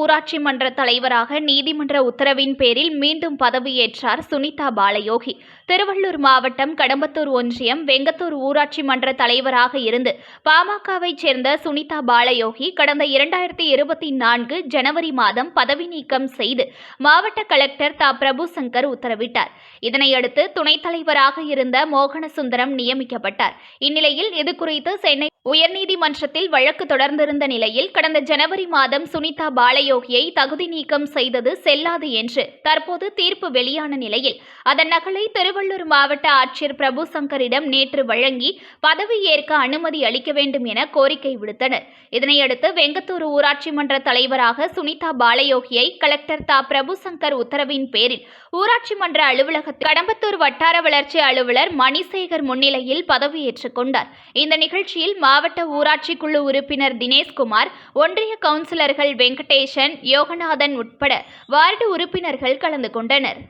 ஊராட்சி மன்ற தலைவராக நீதிமன்ற உத்தரவின் பேரில் மீண்டும் பதவியேற்றார் சுனிதா பாலயோகி. திருவள்ளூர் மாவட்டம் கடம்பத்தூர் ஒன்றியம் வெங்கத்தூர் ஊராட்சி மன்ற தலைவராக இருந்து பாமகவைச் சேர்ந்த சுனிதா பாலயோகி கடந்த 2024 ஜனவரி மாதம் பதவி நீக்கம் செய்து மாவட்ட கலெக்டர் தா. பிரபுசங்கர் உத்தரவிட்டார். இதனையடுத்து துணைத் தலைவராக இருந்த மோகனசுந்தரம் நியமிக்கப்பட்டார். இந்நிலையில் இதுகுறித்து சென்னை உயர்நீதிமன்றத்தில் வழக்கு தொடர்ந்திருந்த நிலையில் கடந்த ஜனவரி மாதம் சுனிதா பாலயோகியை தகுதி நீக்கம் செய்தது செல்லாது என்று தற்போது தீர்ப்பு வெளியான நிலையில் அதன் நகலை திருவள்ளூர் மாவட்ட ஆட்சியர் பிரபுசங்கரிடம் நேற்று வழங்கி பதவியேற்க அனுமதி அளிக்க வேண்டும் என கோரிக்கை விடுத்தனர். இதனையடுத்து வெங்கத்தூர் ஊராட்சி மன்ற தலைவராக சுனிதா பாலயோகியை கலெக்டர் தா. பிரபுசங்கர் உத்தரவின் பேரில் ஊராட்சி மன்ற அலுவலகத்தில் கடம்பத்தூர் வட்டார வளர்ச்சி அலுவலர் மணிசேகர் முன்னிலையில் பதவியேற்றுக் கொண்டார். இந்த நிகழ்ச்சியில் மாவட்ட ஊராட்சி குழு உறுப்பினர் தினேஷ்குமார், ஒன்றிய கவுன்சிலர்கள் வெங்கடேசன், யோகநாதன் உட்பட வார்டு உறுப்பினர்கள் கலந்து கொண்டனர்.